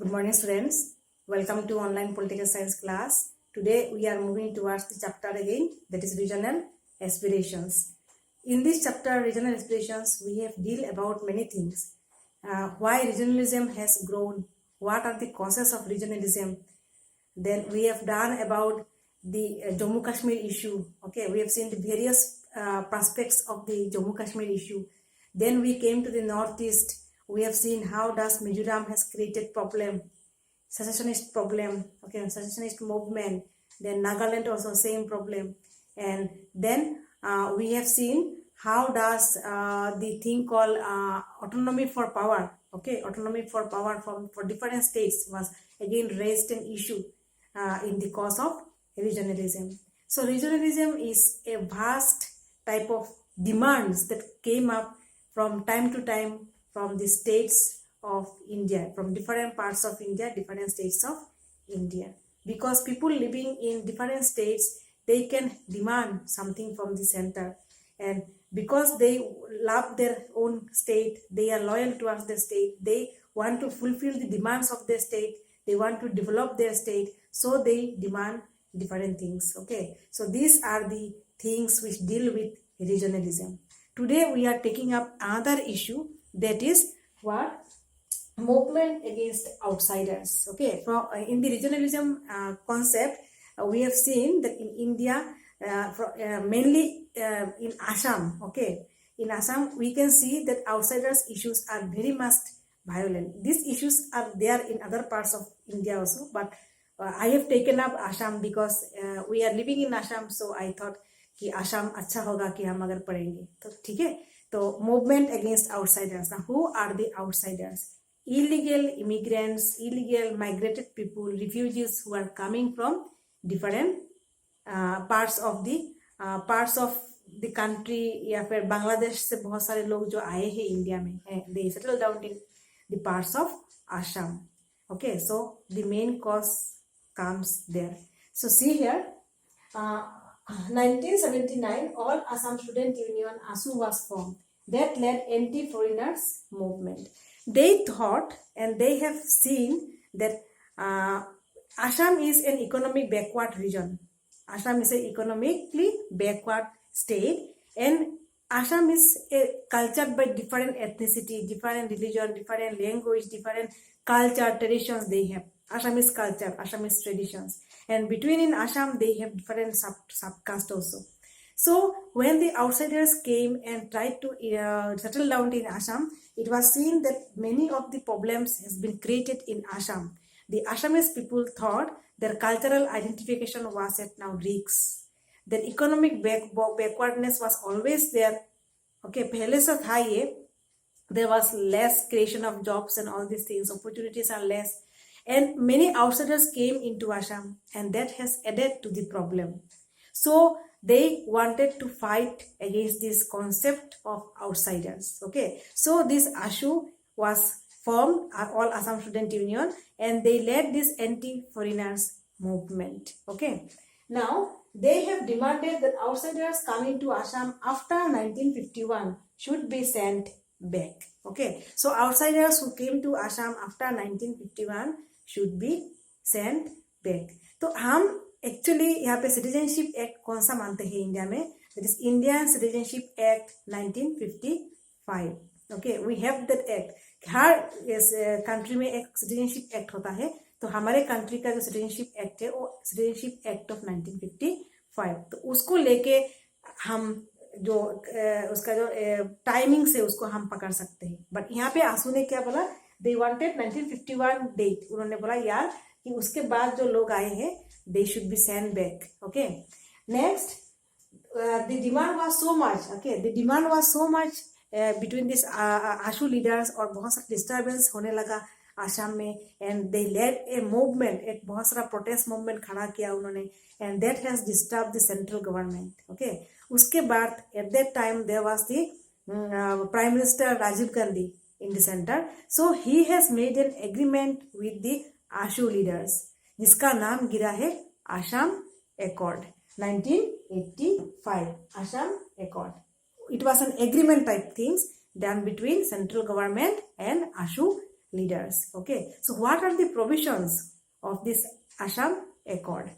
Good morning, students. Welcome to online political science class. Today we are moving towards the chapter again, that is regional aspirations. In this chapter, regional aspirations, we have deal about many things. Why regionalism has grown, what are the causes of regionalism. Then we have done about the Jammu Kashmir issue. Okay, we have seen the various prospects of the Jammu Kashmir issue. Then we came to the northeast. We have seen how does Mizoram has created problem, secessionist problem, okay, secessionist movement. Then Nagaland also same problem. And then we have seen how does the thing called autonomy for power, okay, autonomy for power for different states was again raised an issue in the cause of regionalism. So regionalism is a vast type of demands that came up from time to time from the states of India, from different parts of India, different states of India. Because people living in different states, they can demand something from the center. And because they love their own state, they are loyal towards the state, they want to fulfill the demands of their state, they want to develop their state, so they demand different things. Okay, so these are the things which deal with regionalism. Today we are taking up another issue, that is what? Movement against outsiders. Okay, in the regionalism concept, we have seen that in India, mainly in Assam, okay, in Assam we can see that outsiders issues are very much violent. These issues are there in other parts of India also, but I have taken up Assam because we are living in Assam, so I thought कि आसाम अच्छा होगा कि हम अगर पढ़ेंगे तो ठीक है. तो movement against outsiders. Now who are the outsiders? Illegal immigrants, illegal migrated people, refugees who are coming from different parts of the country, या फिर बांग्लादेश से बहुत सारे लोग जो आए हैं इंडिया में, they settle down in the parts of Assam. Okay, so the main cause comes there. So see here, 1979, All Assam Student Union ASU was formed. That led anti-foreigners movement. They thought and they have seen that Assam is an economic backward region. Assam is an economically backward state, and Assam is cultured by different ethnicity, different religion, different language, different culture, traditions they have. Assamese culture, Assamese traditions. And between in Assam, they have different subcaste also. So when the outsiders came and tried to settle down in Assam, it was seen that many of the problems has been created in Assam. The Assamese people thought their cultural identification was at now risk. Their economic backwardness was always there. Okay, पहले से था ये. There was less creation of jobs and all these things. Opportunities are less. And many outsiders came into Assam, and that has added to the problem. So they wanted to fight against this concept of outsiders. Okay, so this ASU was formed, All Assam Student Union, and they led this anti-foreigners movement. Okay, now they have demanded that outsiders coming to Assam after 1951 should be sent back. Okay, so outsiders who came to Assam after 1951 should be sent back. तो हम actually यहाँ पे citizenship act कौन सा मानते हैं India में? That is Indian citizenship act 1955. Okay, we have that act. हर कंट्री में एक सिटीजनशिप एक्ट होता है, तो हमारे कंट्री का जो सिटीजनशिप एक्ट है वो सिटीजनशिप एक्ट ऑफ 1955. तो उसको लेके हम जो उसका जो टाइमिंग से उसको हम पकड़ सकते हैं. बट यहाँ पे आंसू ने क्या बोला? They wanted 1951 date. उन्होंने बोला यार कि उसके बाद जो लोग आए हैं they should be sent back. Okay, next, the demand was so much. Okay, the demand was so much between this ASU leaders, और बहुत सारा डिस्टर्बेंस होने लगा आसाम में, and they led a movement, एक बहुत सारा प्रोटेस्ट मूवमेंट खड़ा किया उन्होंने, and that has disturbed the central government. Okay, उसके बाद at that time there was the Prime Minister Rajiv Gandhi in the center, so he has made an agreement with the ASU leaders, जिसका नाम गिरा है Assam Accord 1985. Assam Accord. It was an agreement type things done between central government and ASU leaders. Okay, so what are the provisions of this Assam Accord?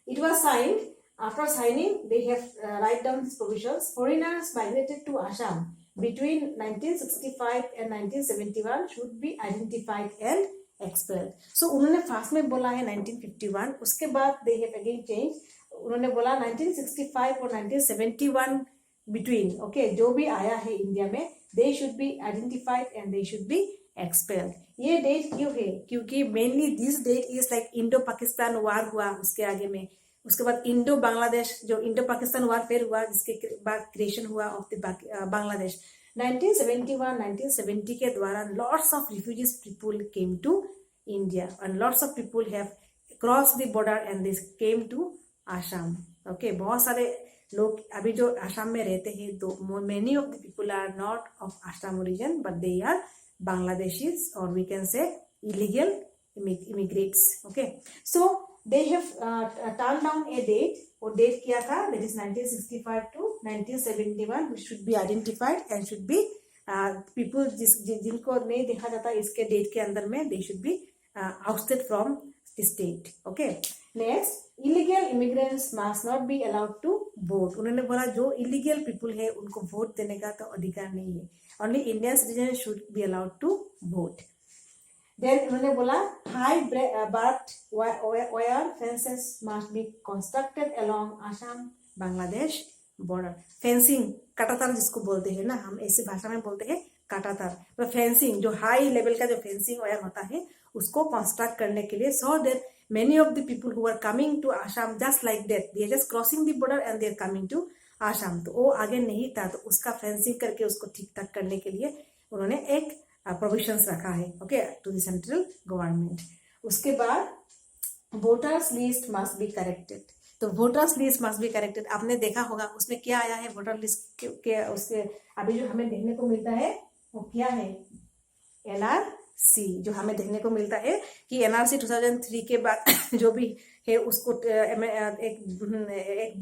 It was signed. After signing, they have write down provisions. Foreigners migrated to Assam between 1965 and 1971 should be identified and expelled. So उन्होंने fast में बोला है 1951, उसके बाद they have again changed. उन्होंने बोला 1965 और 1971 between, okay, जो भी आया है इंडिया में, they should be identified and they should be expelled. ये डेट क्यों है? क्योंकि mainly this date is like Indo Pakistan war हुआ उसके आगे में, उसके बाद इंडो बांग्लादेश जो इंडो पाकिस्तान वार फिर हुआ, जिसके बाद क्रिएशन हुआ ऑफ द बांग्लादेश 1971 1970 के द्वारा lots of refugees people came to India and lots of people have cross the border and this came to Assam. Okay, बहुत सारे लोग अभी जो आसाम में रहते हैं, तो many of the people are not of Assam origin but they are Bangladeshis, or we can say illegal immigrants. Okay, so they have turned down a date. वो डेट क्या था? That is 1965 to 1971, which should be identified and should be people जिनको नहीं देखा जाता इसके date के अंदर में, they should be ousted from the state. Okay, next, illegal immigrants must not be allowed to vote. उन्होंने बोला जो illegal people है उनको वोट देने का तो अधिकार नहीं है. Only Indian citizens should be allowed to vote. Then उन्होंने बोला high barbed wire fences must be constructed along Assam Bangladesh border. Fencing, काटातार जिसको बोलते हैं ना, हम ऐसी भाषा में बोलते हैं काटातार. तो फेंसिंग जो हाई लेवल का जो फेंसिंग वायर होता है उसको कंस्ट्रक्ट करने के लिए, so that many of the people who are coming to Assam just like that, they are just crossing the border and they are coming to Assam, तो वो आगे नहीं था, तो उसका फेंसिंग करके उसको ठीक ठाक करने के लिए उन्होंने एक प्रोविजंस रखा है. Okay, to the central government. उसके बाद voters list must be corrected. तो voters list must be corrected, आपने देखा होगा उसमें क्या आया है वोटर लिस्ट के उसके अभी जो हमें देखने को मिलता है वो क्या है? एनआरसी. जो हमें देखने को मिलता है कि एनआरसी 2003 के बाद जो भी है उसको एक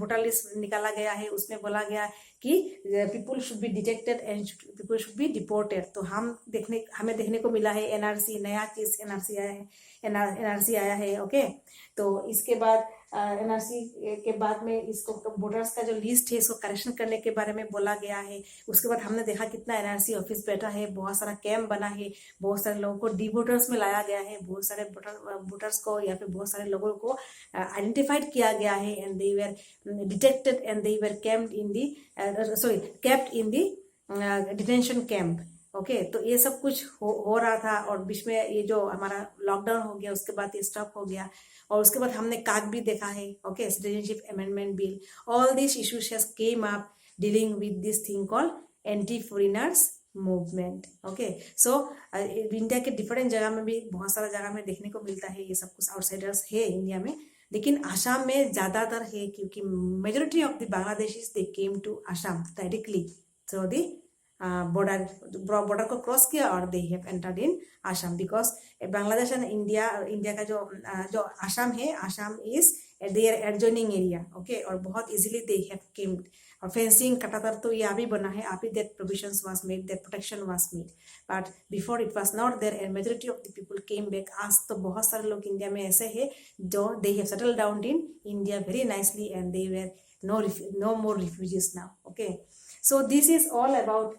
वोटर लिस्ट निकाला गया है. उसमें बोला गया कि people should be detected and people should be deported. तो हमें देखने को मिला है एनआरसी, नया चीज एनआरसी आया है, एनआरसी आया है. ओके, तो इसके बाद एनआरसी के बाद में इसको वोटर्स का जो लिस्ट है इसको करेक्शन करने के बारे में बोला गया है. उसके बाद हमने देखा कितना एनआरसी ऑफिस बैठा है, बहुत सारा कैंप बना है, बहुत सारे लोगों को डी वोटर्स में लाया गया है, बहुत सारे वोटर्स को या फिर बहुत सारे लोगों को आइडेंटिफाइड किया गया है and they were detected and they were kept in the detention camp. Okay, तो ये सब कुछ हो रहा था और बीच में ये जो हमारा लॉकडाउन हो गया उसके बाद ये स्टॉप हो गया. और उसके बाद हमने काग भी देखा है. Okay, citizenship amendment bill, all this issues has came up dealing with this thing called anti foreigners movement. Okay, so India के डिफरेंट जगह में भी बहुत सारा जगह में देखने को मिलता है ये सब कुछ. आउटसाइडर्स है इंडिया में, लेकिन आसाम में ज्यादातर है क्योंकि majority of the Bangladeshis they came to Assam directly through the border को क्रॉस किया और they have entered in Assam. Because Bangladesh and India का जो आसाम है, Assam is their adjoining area. Okay, और बहुत इजीली दे हैव केम. और फेंसिंग काटातार तो ये अभी बना है, अभी that provisions was made, that protection was made, but before it was not there and majority of the people came back. आज तो बहुत सारे लोग इंडिया में ऐसे हैं जो they have settled down in India very nicely and they were no more refugees now. Okay, so this is all about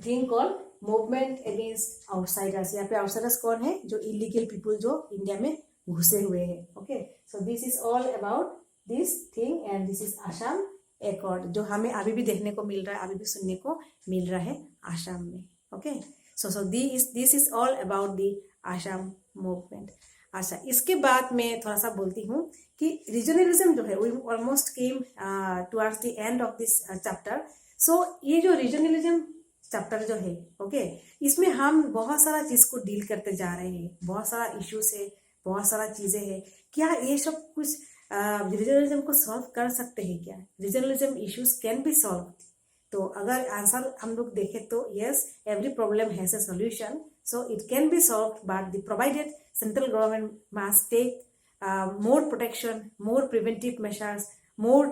thing called movement against outsiders. यहाँ पे outsiders कौन है? जो illegal people जो इंडिया में घुसे हुए हैं. Okay, so this is all about this thing and this is Assam Accord जो हमें अभी भी देखने को मिल रहा है, अभी भी सुनने को मिल रहा है आसाम में. Okay, so this is all about the Assam movement. अच्छा, इसके बाद मैं थोड़ा सा बोलती हूँ कि रीजनलिज्म जो है we almost came towards the end of this chapter. So ये जो रीजनलिज्म चैप्टर जो है, ओके, इसमें हम बहुत सारा चीज को डील करते जा रहे हैं, बहुत सारा इश्यूज है, बहुत सारा चीजें हैं. क्या ये सब कुछ रीजनलिज्म को सॉल्व कर सकते हैं? क्या regionalism issues can be solve? तो अगर आंसर हम लोग देखें तो yes, every problem has a solution, so it can be solved, but the provided central government must take more protection, more preventive measures, more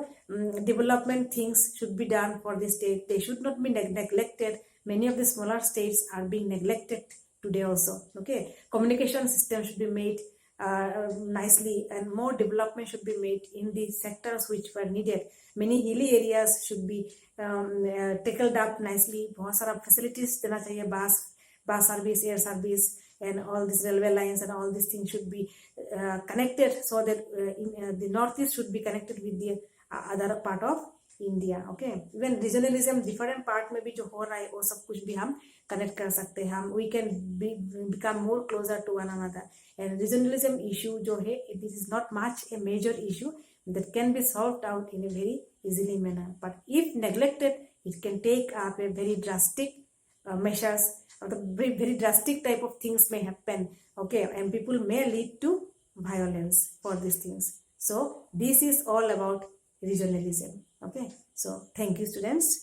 development things should be done for the state. They should not be neglected. Many of the smaller states are being neglected today also. Okay, communication system should be made nicely, and more development should be made in the sectors which were needed. Many hilly areas should be tackled up nicely. बहुत सारा facilities देना चाहिए, bus service, air service, and all these railway lines and all these things should be connected, so that the northeast should be connected with the other part of India. Okay, even regionalism different part में भी जो हो रहा है वो सब कुछ भी हम कनेक्ट कर सकते हैं. हम we can become more closer to one another. And regionalism issue जो है, it is not much a major issue that can be solved out in a very easily manner, but if neglected it can take up a very drastic measures, or the very drastic type of things may happen. Okay, and people may lead to violence for these things. So this is all about regionalism. Okay, so thank you students.